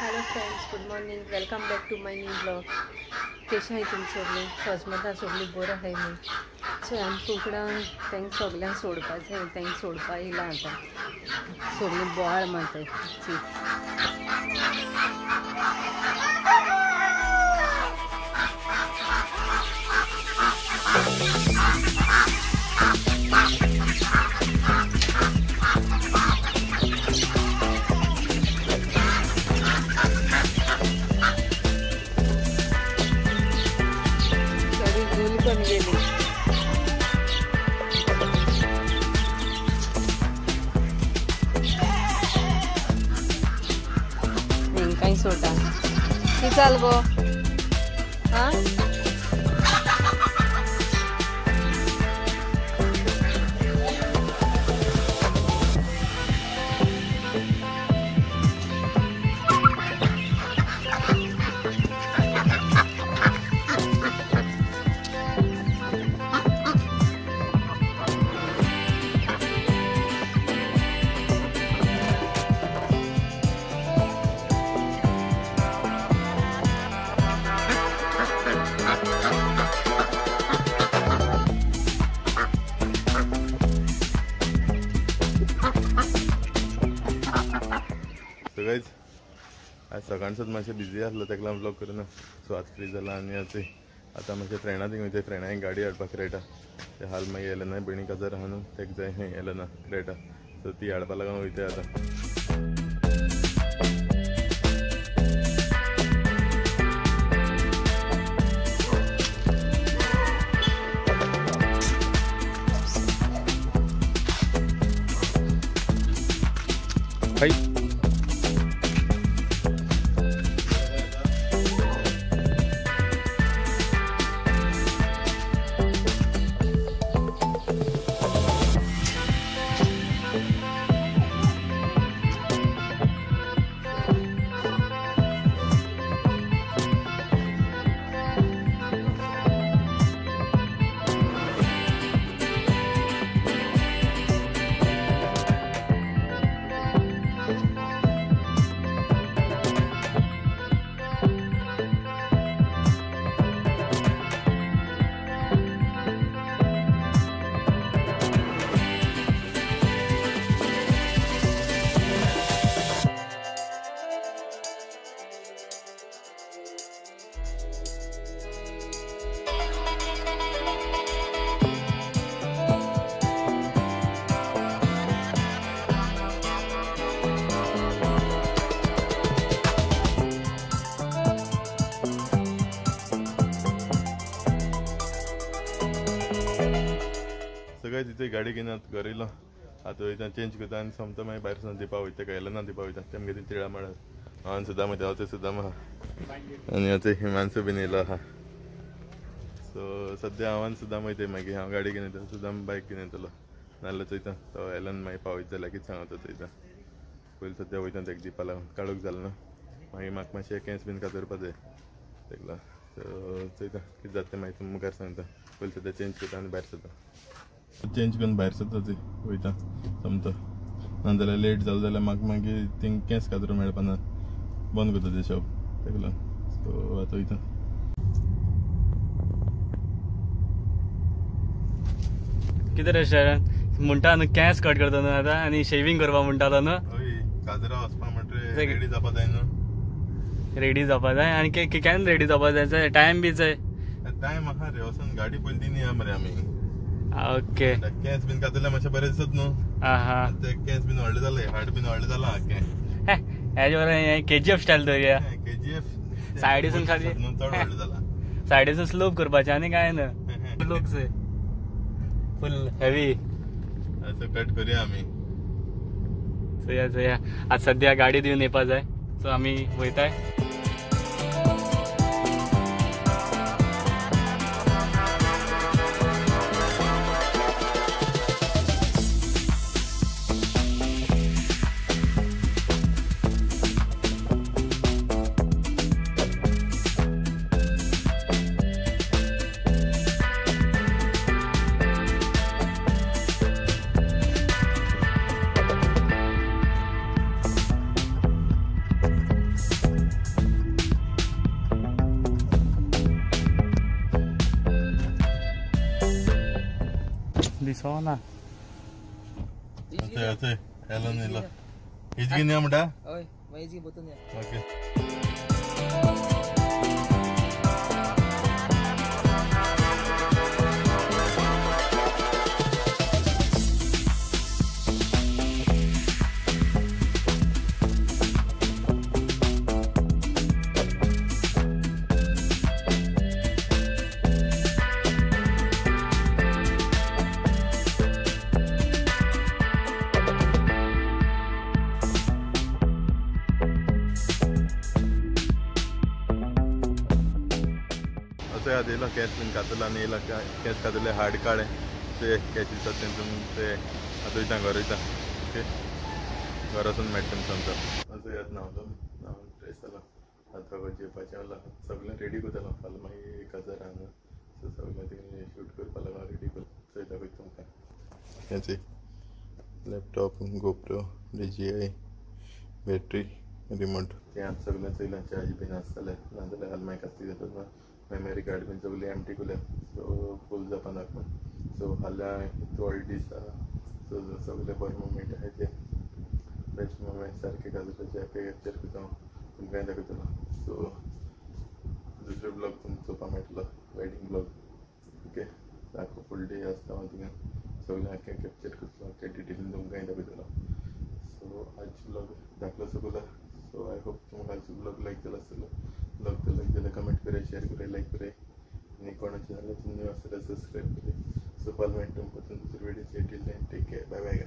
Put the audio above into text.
Hello friends, good morning. Welcome back to my new blog. कशें आहाय तुमी सगळीं? सजमता सगळीं बरो आहाय न्ही? सो आमकां उकडां तांकां सगल्यांक सोडपाचें, तांकां सोडपा येयलां आतां. सगळीं बोवाळ मारताय. पण गेली काही सोटा ती चाल गो. हा गाइज आज सकाळच्याच मातशें बिजी आसलो तेका लागून ब्लॉग करना. सो आज फ्री जाला आनी आतां मातशें फ्रेंडां थिंग वयता. फ्रेंडांक गाडी हाडपाक क्रेटा ते हाल मागीर येले ना भयणी काजार आहा न्हू तेका जाय खंय येले ना क्रेटा. सो ती हाडपा लागून वयताय आतां. हाय सगळें तिथे गाडी घेवन घर येयलो. आतां वयता चेंज करता आनी सोमतो मागीर भायर सावन दिवपा वयता. तेका येयलो ना दिवपा वयता. तेमगे ती तिळा म्हळ्यार हांव सुद्दां वयता. हांव सुद्दां आहा आनी आतां हिमांशू बीन येयलो आहा. सो सद्या हांव सुद्दां वयता. मागीर हांव गाडी घेवन येता. सुद्दां बायक घेवन येतलो नाल्यार चोयता तो येयल्यान मागीर पावयता जाल्यार कितें सांगता चोयता. पयलीं सद्या वयता तेका दिवपा लागून काळोख जालो ना. मागीर म्हाका मातशें केंस बीन कातरपा जाय तेका लागून. सो चोयता कितें जाता तें मागीर मुखार सांगता. पयलीं सद्या चेंज करता आनी भायर सरता. चेंज करून भायर सरता ती वयता सोमतो. नाजाल्यार लेट जालो जाल्यार म्हाका मागीर थिंग केंस कातरूं मेळपा ना. बंद करता तें शॉप तेका लागून. सो आतां वयता. कितें रेस्टॉरंट म्हणटा न्हू केंस कट करता न्हू आतां आनी शेविंग करपा म्हणटालो न्हू. हय काजरा वचपा म्हणटरी रेडी जावपा जाय न्हू. रेडी जावपा जाय आनी केन्ना रेडी जावपा जाय? टायम बी जाय. टायम आहा रे वचून गाडी पयलीं दिनी या मरे आमी. ओके केंस बीन कातरल्यार मातशें बरें दिसत न्हू. आहा ते केंस बीन व्हडले जाले हाड बीन व्हडले जाला हेजे बरें KGF स्टायल दवरुया. KGF सायडीसून खाली चड व्हडले जाला. सायडीसून स्लोप करपाचें आनी काय न्हू. लोक फुल हेवी असं कट करूया आमी. चोया आज सद्या गाडी दिवन येवपा जाय. सो आमी वयताय. दिसो ना असे हॅलो नेला हीच घेऊन या म्हणटा हय मागीर बतून या ओके असं याद येयला कॅश बीन कातला आनी येयला कॅश कातले हार्ड काडे ते कॅश दिसता तेतून ते आतां वयता घर वयता ओके घर वचून मेळटा तुमकां आमकां असं याद न्हांवलो न्हांवन फ्रेश जालो आतां जेवपाचें आसलां सगळें रेडी करतलो फाल्यां मागीर 1000 हांगा सो सगळें तें शूट करपा लागून रेडी कर चोय दाखयता तुमकां हेंच laptop GoPro DJI battery remote तें आतां सगळें चोयलां चार्ज बीन आसतलें नाजाल्यार मागीर कास्ती जाता मेमरी कार्ड बीन सगळी एमटी केल्या सो फूल जावपा लागून सो फाल्यां व्हड दीस आसा सो सगळे बरे मुमेंट आहाय ते बेस्ट मुमेंट सारके काजूचे कॅप्चर करता तुमकांय दाखयतलो सो दुसरे ब्लॉग तुमकां चोवपा मेळटलो वेडिंग ब्लॉग ओके सारको फूल डे आसता हांव थिंगा सगळें आख्खें कॅप्चर करतलो आख्खें डिटेलीन तुमकांय दाखयतलो सो आजचो ब्लॉग धाकलो सगळो सो आय होप तुमकां आजचो ब्लॉग लायक जालो आसतलो ब्लॉग तर लायक जाल्यार कमेंट कराय शेअर कराय लायक कराय आनी कोणाचें चॅनलाचेर न्यू आसल्यार सब्सक्रायब कराय सो फाल्यां मेळटा तुमकां दुसरे व्हिडिओचेर till then take care bye bye